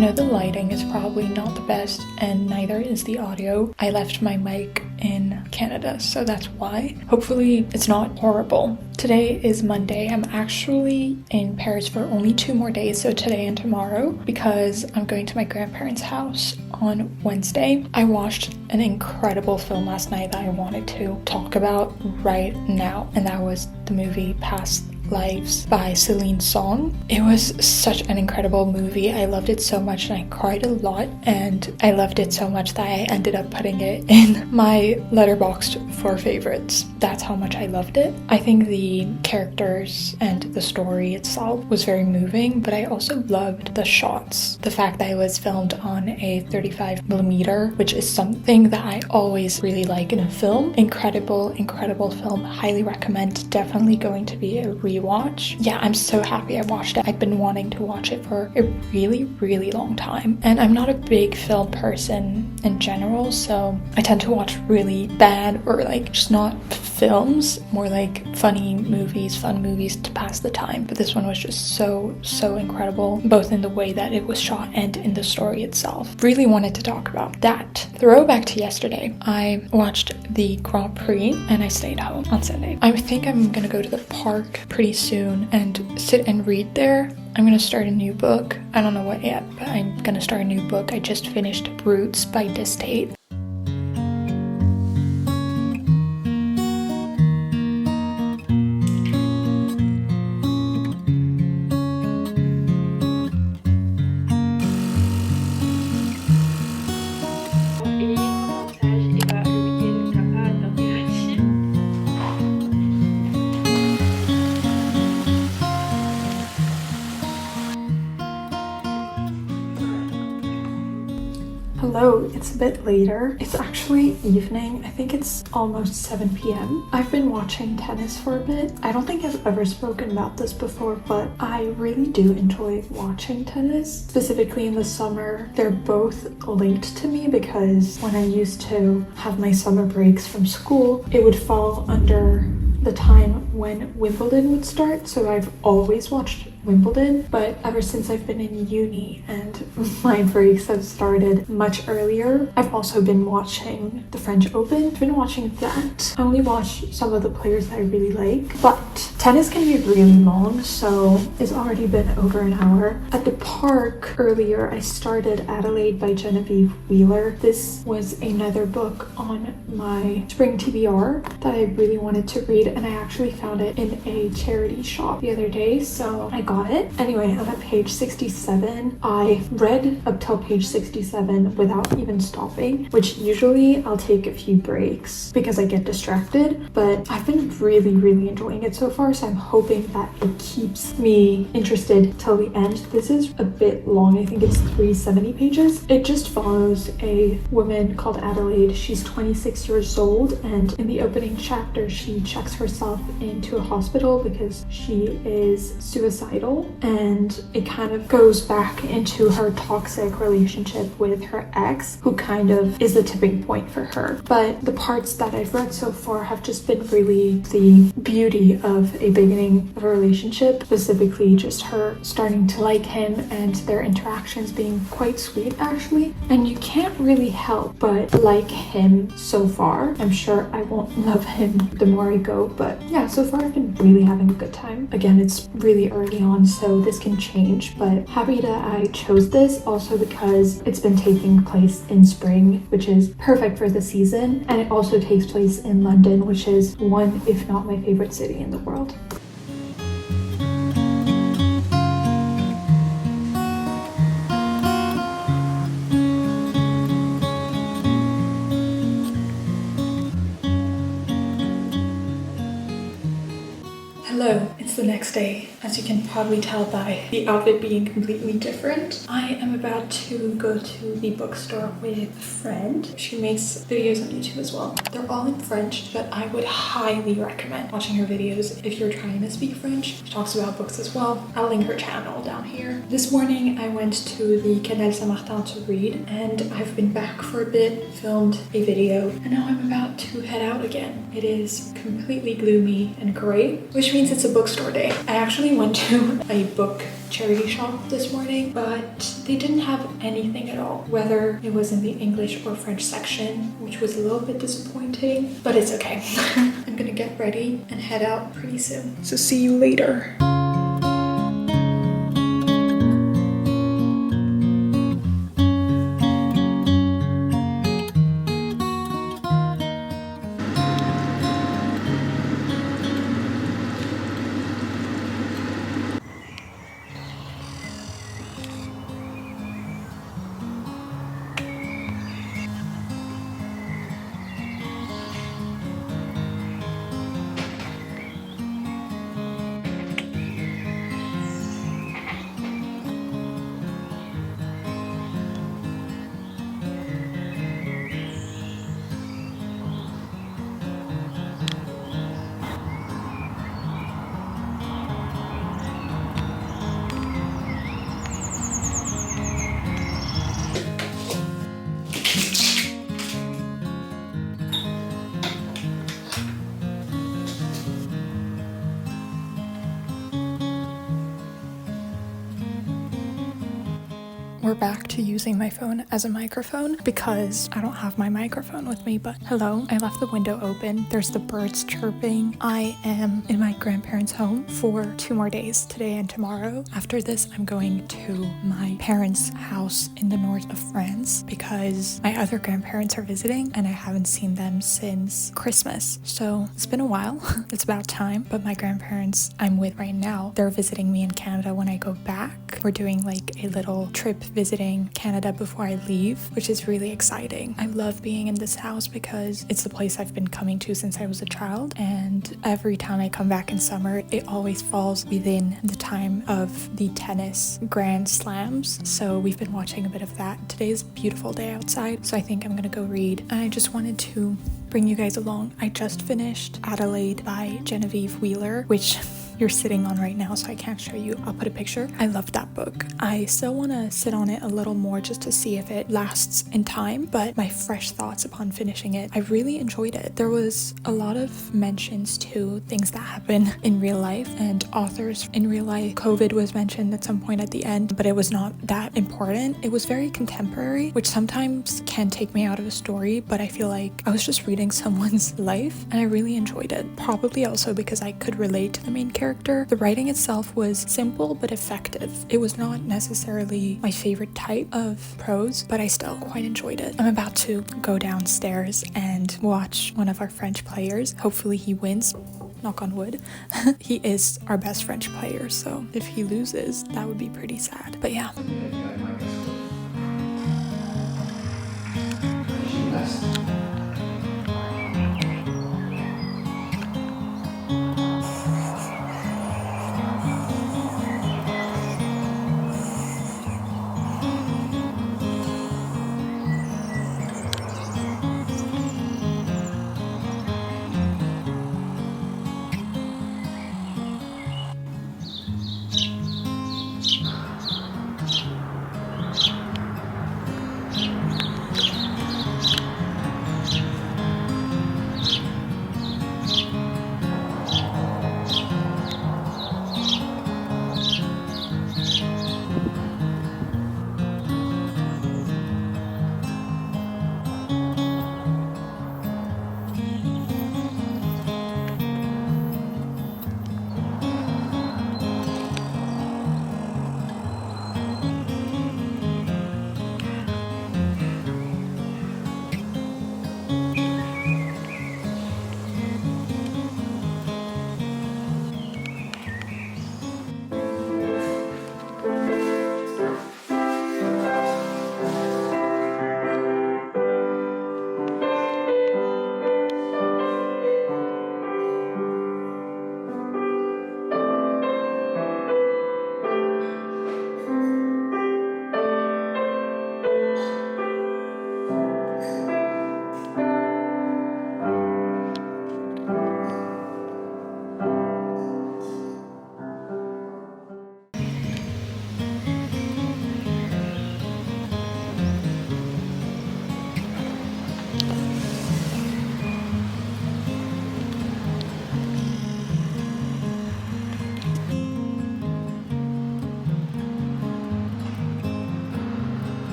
know the lighting is probably not the best and neither is the audio. I left my mic in Canada, so that's why. Hopefully it's not horrible. Today is Monday. I'm actually in Paris for only 2 more days, so today and tomorrow, because I'm going to my grandparents' house on Wednesday. I watched an incredible film last night that I wanted to talk about right now, and that was the movie Past Lives by Celine Song. It was such an incredible movie. I loved it so much and I cried a lot, and I loved it so much that I ended up putting it in my Letterboxd for favorites. That's how much I loved it. I think the characters and the story itself was very moving, but I also loved the shots. The fact that it was filmed on a 35mm, which is something that I always really like in a film. Incredible film. Highly recommend. Definitely going to be a rewatch. Yeah, I'm so happy I watched it. I've been wanting to watch it for a really long time, and I'm not a big film person in general, so I tend to watch really bad or like just not films, more like funny movies, fun movies to pass the time. But this one was just so incredible, both in the way that it was shot and in the story itself. Really wanted to talk about that. Throwback to yesterday, I watched the Grand Prix and I stayed home on Sunday. I think I'm gonna go to the park pretty soon and sit and read there. I'm gonna start a new book. I don't know what yet, but I'm gonna start a new book. I just finished Roots by Distate. Hello, it's a bit later. It's actually evening. I think it's almost 7 p.m. I've been watching tennis for a bit. I don't think I've ever spoken about this before, but I really do enjoy watching tennis. Specifically in the summer, they're both linked to me because when I used to have my summer breaks from school, it would fall under the time when Wimbledon would start, so I've always watched Wimbledon, but ever since I've been in uni and my breaks have started much earlier, I've also been watching the French Open. I've been watching that. I only watch some of the players that I really like, but tennis can be really long, so it's already been over an hour. At the park earlier, I started Adelaide by Genevieve Wheeler. This was another book on my spring TBR that I really wanted to read, and I actually found it in a charity shop the other day, so I got it. Anyway, I'm at page 67. I read up till page 67 without even stopping, which usually I'll take a few breaks because I get distracted, but I've been really enjoying it so far, so I'm hoping that it keeps me interested till the end. This is a bit long. I think it's 370 pages. It just follows a woman called Adelaide. She's 26 years old, and in the opening chapter, she checks herself into a hospital because she is suicidal, and it kind of goes back into her toxic relationship with her ex, who kind of is the tipping point for her. But the parts that I've read so far have just been really the beauty of a beginning of a relationship, specifically just her starting to like him and their interactions being quite sweet actually, and you can't really help but like him so far. I'm sure I won't love him the more I go, but yeah, so far I've been really having a good time. Again, it's really early on, so this can change, but happy that I chose this also because it's been taking place in spring, which is perfect for the season, and it also takes place in London, which is one, if not my favorite city in the world. Hello, it's the next day. As you can probably tell by the outfit being completely different, I am about to go to the bookstore with a friend. She makes videos on YouTube as well. They're all in French, but I would highly recommend watching her videos if you're trying to speak French. She talks about books as well. I'll link her channel down here. This morning I went to the Canal Saint-Martin to read, and I've been back for a bit, filmed a video, and now I'm about to head out again. It is completely gloomy and gray, which means it's a bookstore Bookstore day. I actually went to a book charity shop this morning, but they didn't have anything at all, whether it was in the English or French section, which was a little bit disappointing, but it's okay. I'm gonna get ready and head out pretty soon. So see you later. We're back to using my phone as a microphone because I don't have my microphone with me, but hello, I left the window open. There's the birds chirping. I am in my grandparents' home for 2 more days, today and tomorrow. After this, I'm going to my parents' house in the north of France because my other grandparents are visiting and I haven't seen them since Christmas. So it's been a while. It's about time, but my grandparents I'm with right now, they're visiting me in Canada when I go back. We're doing like a little trip visiting Canada before I leave, which is really exciting. I love being in this house because it's the place I've been coming to since I was a child, and every time I come back in summer, it always falls within the time of the tennis Grand Slams. So we've been watching a bit of that. Today's a beautiful day outside, so I think I'm gonna go read. And I just wanted to bring you guys along. I just finished Adelaide by Genevieve Wheeler, which you're sitting on right now, so I can't show you. I'll put a picture. I love that book. I still want to sit on it a little more just to see if it lasts in time, but my fresh thoughts upon finishing it, I really enjoyed it. There was a lot of mentions to things that happen in real life and authors in real life. COVID was mentioned at some point at the end, but it was not that important. It was very contemporary, which sometimes can take me out of a story, but I feel like I was just reading someone's life and I really enjoyed it. Probably also because I could relate to the main character. The writing itself was simple but effective. It was not necessarily my favorite type of prose, but I still quite enjoyed it. I'm about to go downstairs and watch one of our French players. Hopefully he wins. Knock on wood. He is our best French player, so if he loses, that would be pretty sad. But yeah.